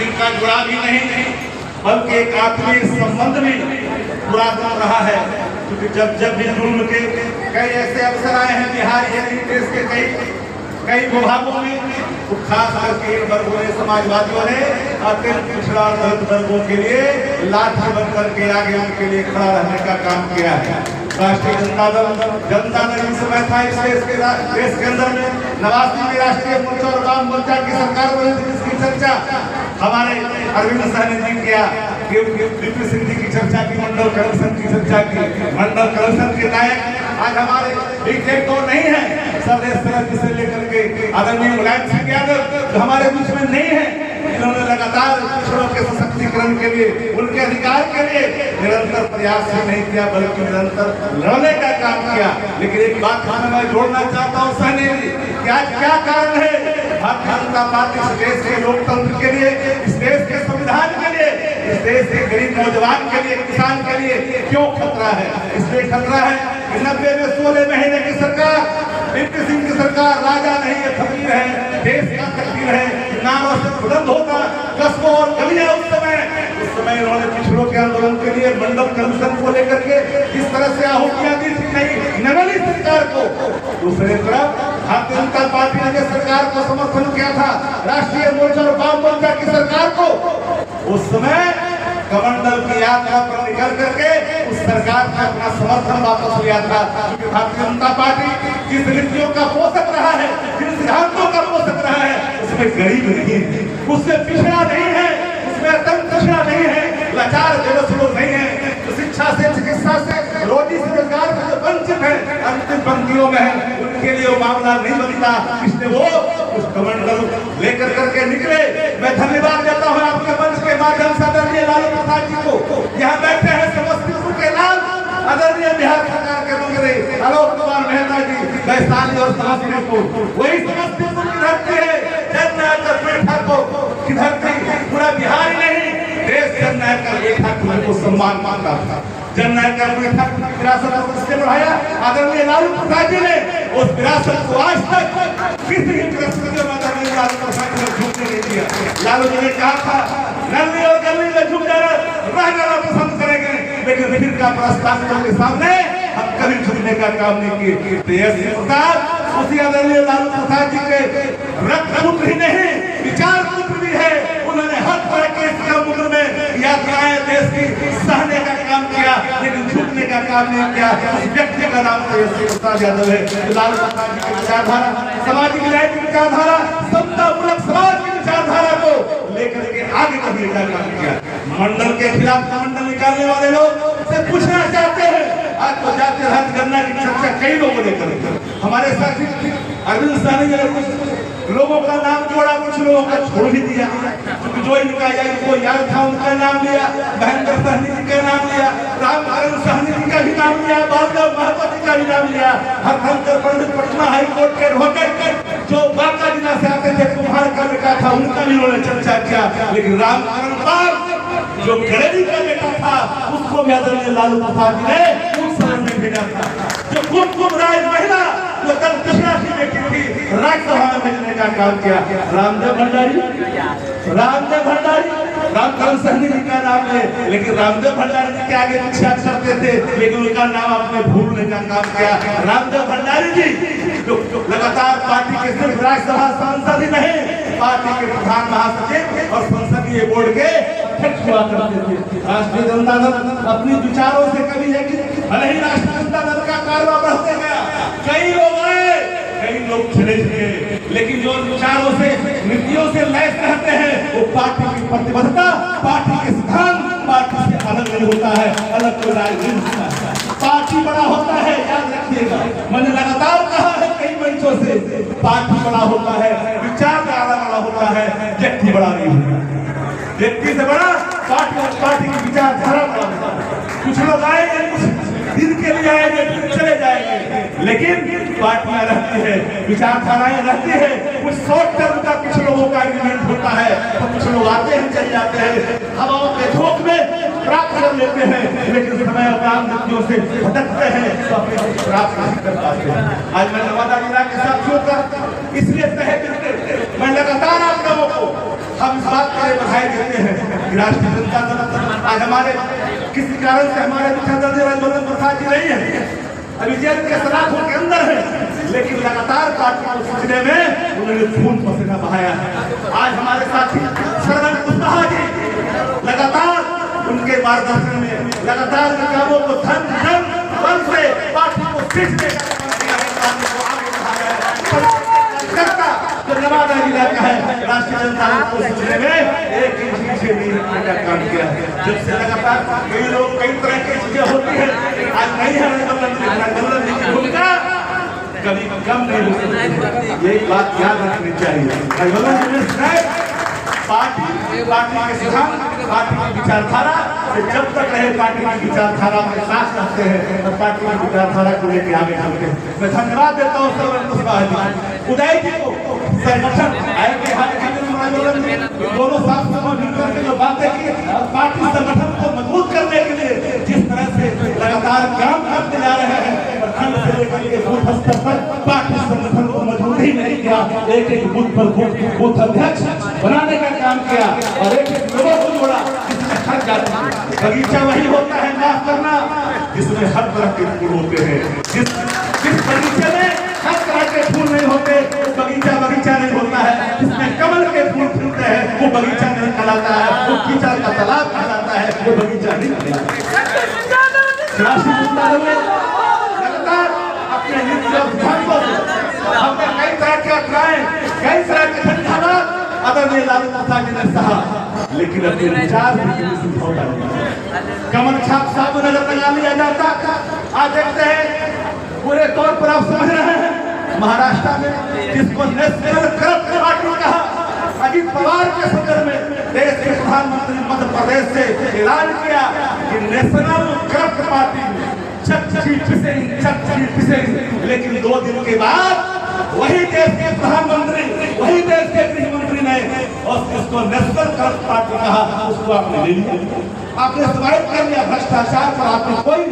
जिनका जुड़ाव ही नहीं बल्कि एक आत्मीय संबंध भी पूरा कर रहा है। क्योंकि जब भी जुल्म के कई ऐसे अवसर आए हैं बिहार यानी देश के कई विभागों में, तो खास करके इन वर्गों ने, समाजवादियों ने अत्यंत पिछड़ा दलित वर्गों के लिए लाठी बनकर के आगे उनके लिए खड़ा रहने का काम किया है। राष्ट्रीय जनता दल इस समय था इस देश के अंदर में 89 में राष्ट्रीय मोर्चा और वाम मोर्चा की सरकार बनी थी, जिसकी चर्चा हमारे अरविंद सहनी जी किया, वीपी सिंह जी की चर्चा की, मंडल करप्शन की चर्चा की। मंडल करप्शन के नायक आज हमारे एक तो नहीं है, सरदेश सरद से लेकर के आदरणीय मुलायम सिंह यादव हमारे बीच में नहीं है। इन्होंने लगातार पिछड़ों के सशक्तिकरण के लिए, उनके अधिकार के लिए निरंतर प्रयास ही नहीं किया बल्कि निरंतर लड़ने का काम किया। लेकिन एक बात मैं जोड़ना चाहता हूँ सहनी जी, क्या कारण है भारतीय जनता पार्टी इस देश के लोकतंत्र के लिए, इस देश के संविधान के लिए, इस देश के गरीब नौजवान के लिए, किसान के लिए क्यों खतरा है? इसलिए खतरा है कि 90 में 16 महीने की सरकार, वीपी सिंह की सरकार राजा नहीं है, फकीर है, देश का फकीर है, नारों से बुलंद होता कस्बों और गलियां। उस समय इन्होंने पिछड़ों के आंदोलन के लिए मंडल करप्शन को लेकर के जिस तरह से आहुतियां दी थी नई नवली सरकार को, दूसरी तरफ भारतीय जनता पार्टी ने सरकार को समर्थन किया था, राष्ट्रीय मोर्चा और वाम मोर्चा की सरकार को, उस समय कमंडल की यात्रा पर निकल करके उस सरकार का अपना समर्थन वापस लिया था। क्योंकि भारतीय जनता पार्टी जिस नीतियों का पोषक रहा है, जिन सिद्धांतों का पोषक रहा है, उसमें गरीब नहीं है, उसमें पिछड़ा नहीं है, उसमें अत्यंत पिछड़ा नहीं है, लाचार बेबस लोग नहीं है, तो शिक्षा से, चिकित्सा से, रोटी से, रोजगार से जो वंचित है, अंतिम पंक्तियों में है, उनके लिए वो मामला नहीं बनता। इसलिए वो उस कमंडल लेकर करके निकले। मैं धन्यवाद देता हूँ आपके मंच के माध्यम से आदरणीय लालू प्रसाद जी को, यहाँ बैठे हैं समस्तीपुर के लाल, आदरणीय बिहार सरकार के मंत्री आलोक कुमार मेहता जी, वैशाली और समस्तीपुर, वही समस्तीपुर की धरती है, जननायक की धरती, पूरा बिहार ही नहीं देश जननायक का बेटा को सम्मान मांगा था। जननायक का बेटा विरासत को किसने बढ़ाया? आदरणीय लालू प्रसाद जी ने उस विरासत को आज तक किसी भी परिस्थिति में आदरणीय लालू प्रसाद जी ने झुकने नहीं दिया। लालू जी ने कहा था नल्ली और गली में झुक जाना रहना पसंद करेंगे, लेकिन फिर का प्रस्ताव के सामने हम कभी झुकने का काम नहीं किए। उसी आदरणीय लालू प्रसाद जी के रक्त पुत्र ही नहीं विचार पुत्र भी है। उन्होंने हर तरह के समुद्र में यात्राएं देश की सहने का काम किया, लेकिन झुकने का काम नहीं किया। उस व्यक्ति का नाम तेजस्वी प्रसाद यादव है। लालू प्रसाद जी की विचारधारा, सामाजिक न्याय की विचारधारा, समतामूलक समाज की विचारधारा को लेकर के आगे बढ़ने का काम किया। मंडल के खिलाफ मंडल निकालने वाले लोग से पूछना चाहते हैं, आज तो जाते रहते गन्ना की चर्चा कई लोगों ने करी। हमारे साथी अरविंद सहनी ने कुछ लोगों का नाम जोड़ा, कुछ लोगों का छोड़ भी दिया, क्योंकि जो इनका इनको याद था उनका नाम लिया, महेंद्र सहनी जी का नाम लिया, रामकरण सहनी जी का भी नाम लिया, बालदेव महतो जी का भी नाम लिया, हरशंकर पंडित पटना हाई कोर्ट के एडवोकेट जो बांका जिला से आते थे, कुम्हार का बेटा था, उनका भी उन्होंने चर्चा किया। लेकिन रामकरण पाल जो गणेश का बेटा था, उसको भी आदरणीय लालू प्रसाद जी ने उस समय में भेजा था। जो कुमकुम राय महिला जो कल कृष्णा की बेटी थी, राज्यसभा में भेजने का काम किया। रामदेव भंडारी, रामकरण सहनी जी का नाम है, लेकिन रामदेव भंडारी जी के आगे पीछे करते थे, लेकिन उनका नाम आपने भूलने का काम किया। रामदेव भंडारी जी जो लगातार पार्टी के सिर्फ राज्यसभा सांसद ही नहीं, पार्टी के प्रधान महासचिव और संसदीय बोर्ड के अध्यक्ष हुआ करते थे। राष्ट्रीय जनता दल अपनी विचारों से कभी है कि भले ही राष्ट्रीय जनता दल का कारवा बढ़ते गया, कई लोग आए, कई लोग चले गए, लेकिन जो विचारों से, नीतियों से लैस रहते हैं, वो पार्टी की प्रतिबद्धता, पार्टी के सिद्धांत पार्टी से अलग नहीं होता है, अलग कोई राजनीति होता है। पार्टी बड़ा होता है, याद रखिएगा, मैंने लगातार कहा है कई मंचों से, पार्टी बड़ा होता है, विचारधारा बड़ा होता है, व्यक्ति बड़ा नहीं होता। व्यक्ति से बड़ा पार्टी की विचारधारा बड़ा होता है। कुछ लोग आएंगे, कुछ दिन के लिए आएंगे, फिर चले जाएंगे, लेकिन पार्टियां रहती है, विचारधाराएं रहती है। कुछ शॉर्ट टर्म का कुछ लोगों का एग्रीमेंट होता है, तो कुछ लोग आते हैं चले जाते हैं, हवाओं के झोंक में प्राप्त कर लेते हैं, लेकिन समय और काम नीतियों से भटकते हैं तो अपने प्राप्त नहीं कर पाते हैं। आज मैं नवादा जिला के साथियों का इसलिए मैं लगातार आप लोगों को हम इस बात के लिए बधाई देते हैं कि राष्ट्रीय जनता दल आज हमारे किसी कारण से हमारे मुख्यमंत्री राजभवन प्रसाद जी नहीं है, अभी जेल के सलाखों के अंदर है, लेकिन लगातार पार्टी को सिलसिले में उन्होंने खून पसीना बहाया है। आज हमारे साथी शरण कुशवाहा जी लगातार उनके मार्गदर्शन में लगातार कामों को धन बल से पार्टी को सीख देकर नवादा जिला का है राष्ट्रीय जनता दल को सिलसिले में एक इंच से नहीं रखने का काम किया है। जब से लगातार कई लोग कई तरह की चीजें होती है, आज नहीं है गलत की भूमिका कभी कम नहीं हो सकती, ये बात याद रखनी चाहिए। पार्टी के सिद्धांत पार्टी की विचारधारा से जब तक रहे पार्टी की विचारधारा में साथ रखते हैं और पार्टी की विचारधारा को लेकर आगे चलते हैं। मैं धन्यवाद देता हूँ शरण कुशवाहा जी, उदय जी को, संगठन दोनों साथ मिलकर के जो बातें की, पार्टी संगठन को मजबूत करने के लिए जिस तरह से लगातार काम करते जा रहे हैं, प्रखंड से लेकर के बूथ स्तर तक पार्टी संगठन को मजबूत ही नहीं किया, एक बूथ पर बूथ अध्यक्ष बनाने का काम किया और एक लोगों को जोड़ा जिसमें हर जाति बगीचा वही होता है, माफ करना, जिसमें हर तरह के फूल होते हैं। जिस बगीचे में हर तरह के फूल नहीं होते, बगीचा नहीं होता है। जिसमें कमल के फूल खिलते हैं वो बगीचा नहीं कहलाता है, वो कीचड़ का तालाब कहलाता है, वो बगीचा नहीं कहलाता। लगातार अपने सिद्धांतों से हमने कई तरह के अटकाएं, कई तरह के झंझावात आदरणीय लालू प्रसाद जी ने सहा, लेकिन अपने विचार से समझौता नहीं। कमल छाप साहब नजर लगा लिया जाता। आज देखते हैं पूरे तौर पर आप समझ रहे हैं महाराष्ट्र में जिसको नेशनल करप्ट पार्टी कहा, अजित पवार के सदर में देश के प्रधानमंत्री मध्य प्रदेश से ऐलान किया कि नेशनल करप्ट पार्टी चक्की पिसेंगे, लेकिन 2 दिन के बाद वही देश के प्रधानमंत्री, वही देश के गृह मंत्री ने और जिसको नेशनल करप्ट पार्टी कहा उसको आपने ले लिया, आपने स्वागत कर लिया। भ्रष्टाचार पर आपने कोई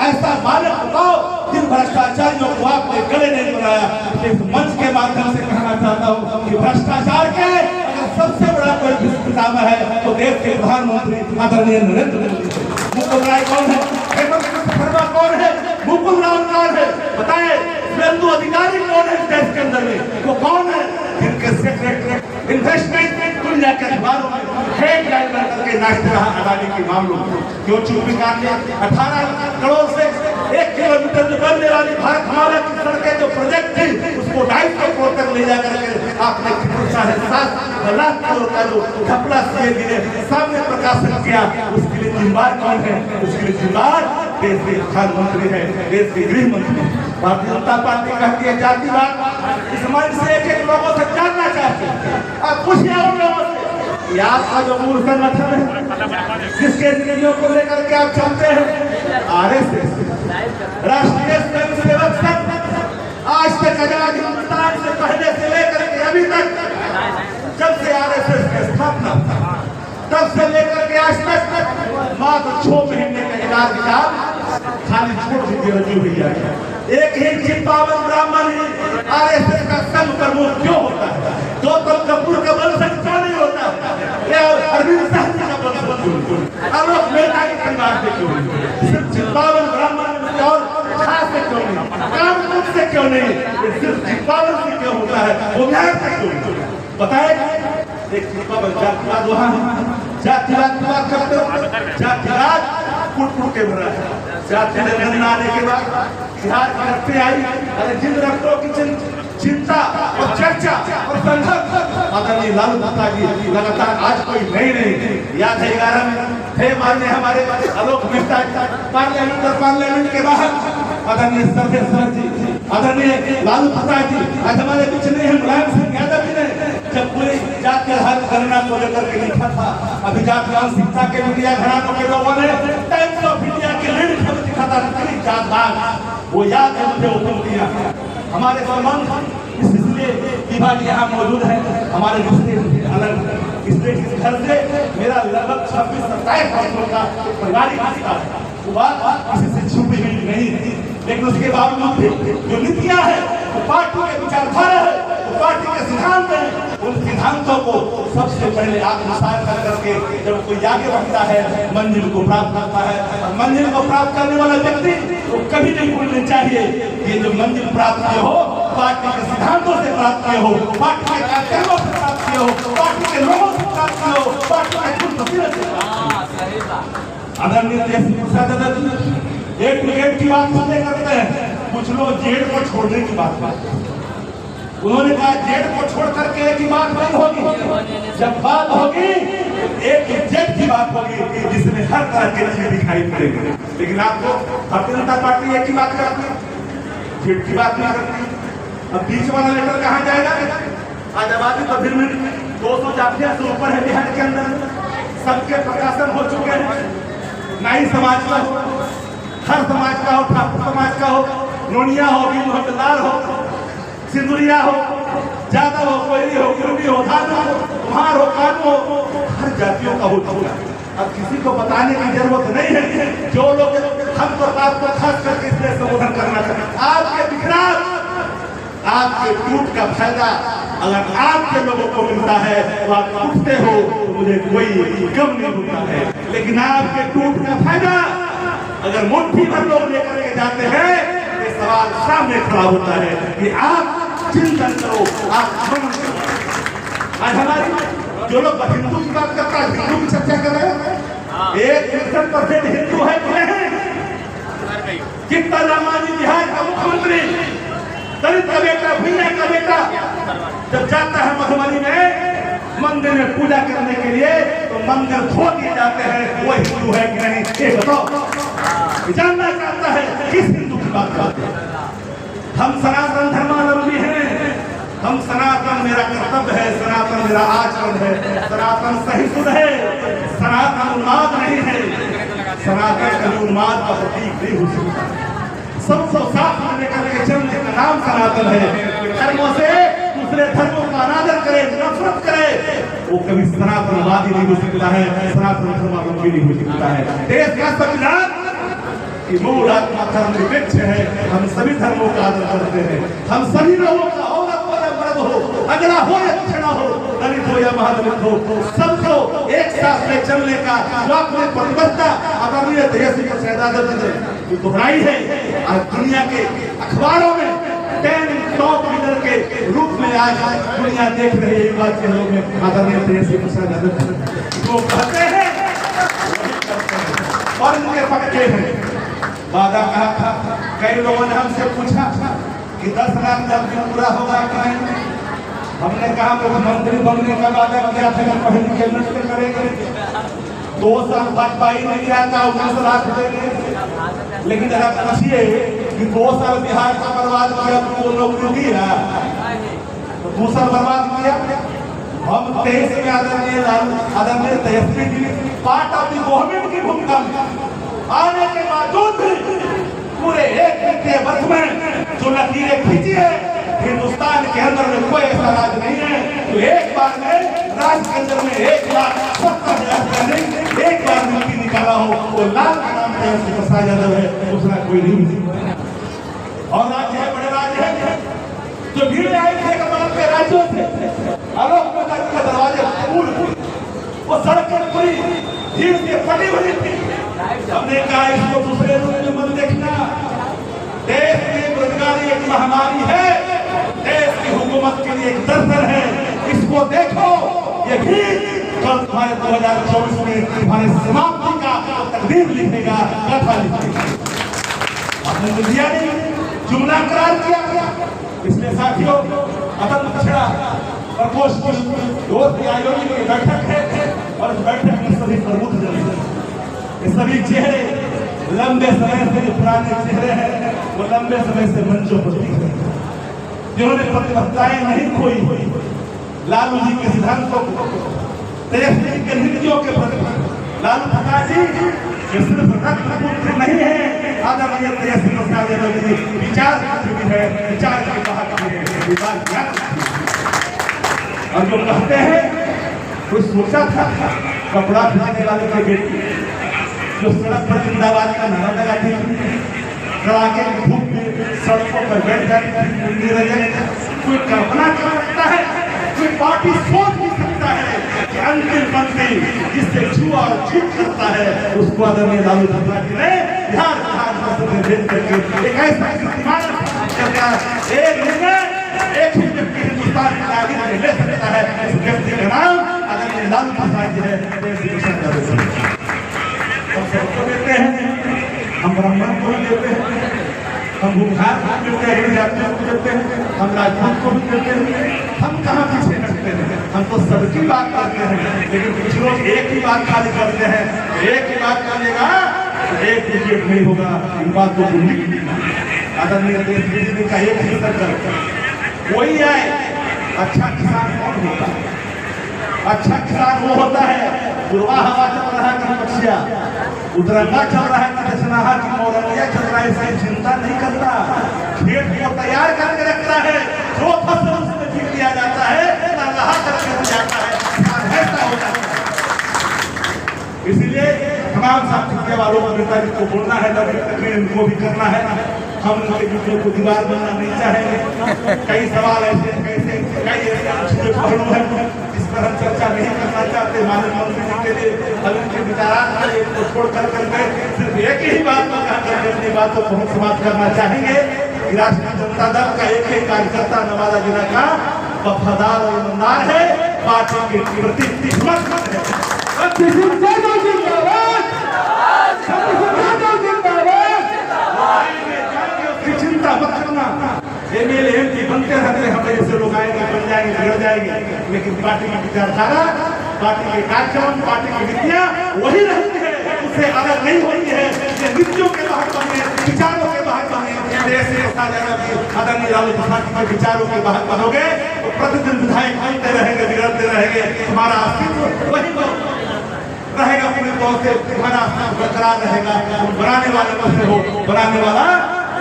ऐसा मानक बताओ जिन भ्रष्टाचारियों को आपने गले नहीं बनाया। इस मंच के माध्यम से कहना चाहता हूँ कि भ्रष्टाचार के अगर सबसे बड़ा कोई पितामह है तो देश के प्रधानमंत्री आदरणीय नरेंद्र मोदी। मुकुल राय कौन है? हेमंत शर्मा कौन है? मुकुल राय कौन है? बताए सुवेंदु अधिकारी कौन है? देश के अंदर में वो कौन है जिनके सेक्रेटरी इन्वेस्टमेंट दुनिया के अखबारों में हेड लाइन करके नाचते रहा अदानी के मामलों में? क्यों चुप कर लिया? 18 करोड़ से 1 किलोमीटर जो बनने वाली भारतमाला की सड़कें जो प्रोजेक्ट थी उसको 250 करोड़ तक ले जाकर के आपने 7.5 लाख करोड़ का जो घपला सीए ने सामने प्रकाशित किया, उसके लिए जिम्मेदार कौन है? उसके लिए जिम्मेदार देश के प्रधानमंत्री है, देश के गृह मंत्री। भारतीय जनता पार्टी कहती है जातिवाद। इस मंच से एक लोगों से जानना चाहते हैं, आप पूछिए उन लोगों से, आपका जो मूल संगठन है जिसके नीतियों को लेकर के आप चलते हैं, आरएसएस राष्ट्रीय स्वयंसेवक संघ, आज तक आजाद हिंदुस्तान से पहले से लेकर के अभी तक जब से आरएसएस की स्थापना तब से लेकर के आज तक मात्र 6 महीने का इलाज का खाली छोड़ दीजिए रजू भैया। एक ही चिंतावन ब्राह्मण ही आरएसएस का संघ प्रमुख क्यों होता है? गौतम कपूर का वंशज क्यों नहीं होता? अरविंद साहनी का वंशज क्यों? आलोक मेहता के परिवार से क्यों? सिर्फ चिंतावन ब्राह्मण और खास से क्यों नहीं? कामकुट से क्यों नहीं? सिर्फ चिंतावन से क्यों होता है? वो बिहार से क्यों? बताए एक जातिवाद वहाँ जातिवाद की बात करते हो, जातिवाद फुट के भरा है। जाति जनगणना आने के बाद बिहार की रफ्तें आई, अरे जिन रफ्तों की चिंता और चर्चा और संघर्ष आदरणीय लालू प्रसाद जी लगातार आज कोई नहीं याद है 11 में थे माननीय हमारे आलोक मेहता पार्लियामेंट के बाहर आदरणीय सर्वेश्वर जी, आदरणीय लालू प्रसाद जी आज हमारे बीच नहीं है, मुलायम सिंह यादव जी ने जब पूरी जात के हर गणना को लेकर के लिखा था, अभी जातिवाद शिक्षा के मीडिया घरानों के लोगों ने टाइम्स ऑफ इंडिया के लीड खबर दिखा था जातवाद, वो याद है मुझे वो दिया। हमारे संबंध इसलिए विभाग यहाँ मौजूद है, हमारे रिश्ते अलग, इसलिए इस घर से मेरा लगभग 26-27 वर्षों का पारिवारिक रिश्ता है, वो बात किसी से छुपी हुई नहीं थी। लेकिन उसके बावजूद भी जो नीतियाँ है, पार्टी के विचारधारा है, पार्टी के सिद्धांत हैं, उन सिद्धांतों को सबसे पहले आत्मसात कर करके जब कोई आगे बढ़ता है मंजिल को प्राप्त करता है। और मंजिल को प्राप्त करने वाला व्यक्ति तो कभी नहीं भूलना चाहिए ये जो मंजिल प्राप्त किए हो पार्टी के सिद्धांतों से प्राप्त किए हो, पार्टी के कार्यक्रमों से प्राप्त किए हो, पार्टी के लोगों से प्राप्त किए हो, पार्टी के खुद बसीरत से। आदरणीय देश एक ब्रिगेड की बात सुनते करते हैं, कुछ लोग जेल को छोड़ने की बात करते हैं। उन्होंने कहा जेल को छोड़ करके एक ही बात नहीं होगी, जब बात होगी एक जेल की बात होगी जिसमें हर तरह के चीज दिखाई पड़ेगी। लेकिन आपको भारतीय जनता पार्टी एक ही बात करती है, जेल की बात नहीं करती। अब बीच वाला लेटर कहाँ जाएगा? आज आबादी तो फिर 200 जातियों से ऊपर है बिहार के अंदर, सबके प्रकाशन हो चुके हैं। नाई समाज का हो, हर समाज का हो, ठाकुर समाज का हो, नोनिया हो, बिंद हो, बिल्लार हो, सिंदुरिया हो, जादव हो, कोयली हो, गिरवी हो, धान हो, कुम्हार हो, कानू हो, हर जातियों का हो चुका है। अब किसी को बताने की जरूरत नहीं है। जो लोग हम तो आपको खास करके इसलिए संबोधन करना चाहते हैं, आपके बिखराव, आपके टूट का फायदा अगर आपके लोगों को मिलता है तो आप टूटते हो तो मुझे कोई गम नहीं होता है। लेकिन आपके टूट का फायदा अगर मुट्ठी भर लोग लेकर के जाते हैं, ये सवाल सामने खड़ा होता है कि आप चिंतन करो, आप मनन करो। आज हमारी जो लोग हिंदू की बात करता है, हिंदू की चर्चा कर रहे हैं, 1% हिंदू है कि नहीं? कितना रामाजी बिहार का मुख्यमंत्री, दलित का बेटा, भैया का बेटा जब जाता है मधुबनी में मंदिर में पूजा करने के लिए तो मंदिर खो दिए जाते हैं, वो हिंदू है कि नहीं ये बताओ। जानना चाहता है किस हिंदू की बात करते हैं? हम सनातन धर्मावलंबी हैं, हम सनातन मेरा कर्तव्य है, सनातन मेरा आचरण है, सनातन सहिष्णु है, सनातन उन्माद नहीं है, सनातन कभी उन्माद का प्रतीक नहीं हो सकता। सबको साथ में लेकर के चलने का नाम सनातन है। धर्मों से दूसरे धर्मों का अनादर करे, नफरत करे, वो कभी सनातनवादी नहीं हो सकता है, सनातन धर्मावलंबी नहीं हो सकता है। देश का संविधान की मूल आत्मा धर्मनिरपेक्ष है, हम सभी धर्मों का आदर करते हैं, हम सभी लोगों का औरत हो या मर्द हो, अगला हो या पिछड़ा हो, दलित हो या महादलित हो, सबको एक साथ में चलने का जो आपने प्रतिबद्धता आदरणीय देश के शहजादे दोहराई है। आज दुनिया के अखबारों में 10 टॉप लीडर के रूप में आज दुनिया देख रही है। युवा चेहरों में आदरणीय देश के शहजादे वो कहते हैं और इनके पक्के हैं। वादा कहा था, कई लोगों ने हमसे पूछा कि 10 लाख जब पूरा होगा कि नहीं? हमने कहा मुख्यमंत्री बनने का वादा किया था, पहले मुख्यमंत्री करेंगे। 2 साल भाजपा ही नहीं आता, 19 लाख देंगे। लेकिन जरा पूछिए कि 2 साल बिहार का बर्बाद किया तो नौकरी दिया, तो 2 साल बर्बाद किया। हम 23 में आदरणीय Tejashwi ji part of the government की भूमिका में आने के बावजूद भी पूरे 1 घंटे वर्ष में जो लकीरें खींची है, हिंदुस्तान के अंदर में कोई ऐसा राज नहीं है तो एक बार में राज्य के अंदर में 1,70,000 नहीं, एक बार में लकीर निकाला हो वो लाल का नाम प्रसाद यादव है, दूसरा कोई नहीं। और राज्य है, बड़े राज्य है जो भीड़ आई थे कमाल के राज्यों से, आरोप के दरवाजे फूल वो सड़कें पूरी भीड़ से फटी हुई थी। हमने कहा इसको दूसरे रूप में मत देखना, देश में बेरोजगारी एक महामारी है, देश की हुकूमत के लिए एक दर्शन है, इसको देखो। ये भी कल तुम्हारे 2024 में तुम्हारे समाप्ति का तकदीर लिखेगा, कथा लिखेगा। हमने तो दिया नहीं, जुमला करार किया गया। इसलिए साथियों, अदम पिछड़ा प्रकोष्ठ दोस्त आयोगी की बैठक है और इस बैठक में सभी प्रमुख जन, ये सभी चेहरे लंबे समय से जो पुराने चेहरे हैं वो लंबे समय से मंचों पर दिख रहे हैं, जिन्होंने प्रतिबद्धताएं नहीं खोई, लालू जी के सिद्धांतों को, तेजस्वी के नीतियों के प्रति। लालू प्रसाद जी ये सिर्फ रक्त नहीं है, आदरणीय तेजस्वी प्रसाद यादव जी विचार भी है, विचार के बाहर है, विचार ज्ञान। और जो कहते हैं कोई सोचा था कपड़ा खिलाने वाले के बेटी जो सड़क पर जिंदाबाद का नारा लगा थी, कड़ाके की धूप में सड़कों पर बैठ जाए। कोई कल्पना कर सकता है, कोई पार्टी सोच भी सकता है कि अंतिम पंक्ति जिससे छुआ और छूट करता है उसको आदरणीय लालू प्रसाद जी ने बिहार विधानसभा में भेज करके एक ऐसा कीर्तिमान एक निर्णय एक ही व्यक्ति हिंदुस्तान की नागरिक ले सकता है। इस व्यक्ति का नाम आदरणीय लालू प्रसाद जी है। हम सबको देते हैं, हम ब्राह्मण को भी देते हैं, हम भूमिहार को भी देते हैं, जातियों को देते हैं, हम राजपूत को भी देते हैं। हम कहाँ पीछे करते हैं, हम तो सबकी बात करते हैं। लेकिन कुछ लोग एक ही बात खाली करते हैं, एक ही बात करिएगा एक विकेट नहीं होगा। इन बात को भूमि आदरणीय देश का एक ही सर्कल वही है। अच्छा किसान कौन होता है? अच्छा किसान वो होता है पूर्वा हवा चल रहा है कि पक्षिया उतरंगा चल रहा है कि दशनाहा की मौरंगिया चल रहा है, इसकी चिंता नहीं करता। खेत को तैयार करके रखता है, जो फसल उसमें फिर दिया जाता है नहा करके हो जाता है, ऐसा हो जाता है। इसलिए तमाम साथी वालों को नेताजी को बोलना है, तकरीर इनको भी करना है। हम उनके दूसरों को दीवार बनना नहीं चाहेंगे। कई सवाल ऐसे कैसे कई ऐसे पहलू हैं जिस पर हम चर्चा नहीं करना चाहते। माननीय मंत्री जी के लिए हम इनके विचारात को छोड़ कर सिर्फ एक ही बात पर कहकर अपनी बातों को हम समाप्त करना चाहेंगे कि राष्ट्रीय जनता दल का एक ही कार्यकर्ता नवादा जिला का वफादार और ईमानदार है, पार्टी के प्रति समर्पित है। चिंता मत करना, एमएलए एमपी बनते रहते हम जैसे लोग आएंगे, बन जाएंगे, बिगड़ जाएंगे, लेकिन पार्टी की विचारधारा, पार्टी के कार्यक्रम, पार्टी की नीतियां वही रहती है, उससे अलग नहीं होती है। ये नीतियों के बाहर बने, विचारों के बाहर बने। आदरणीय लालू प्रसाद के विचारों के बाहर बनोगे तो प्रतिदिन विधायक बनते रहेंगे, बिगड़ते रहेंगे, तुम्हारा अस्तित्व वही रहेगा, पूरी तौर से तुम्हारा अस्तित्व बरकरार रहेगा। तुम बनाने वाले बस हो, बनाने वाला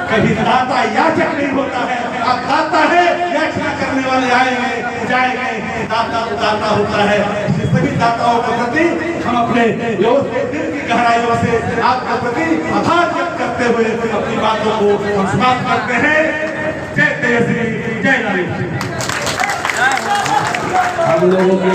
कभी दाता याचक नहीं होता है। अब दाता है, याचना करने वाले आएंगे जाएंगे, दाता दाता होता है। सभी दाताओं के प्रति हम अपने दिल की गहराइयों से आपके प्रति आभार व्यक्त करते हुए अपनी बातों को हम समाप्त करते हैं। जय तेजस्वी, जय नारी। हम लोगों के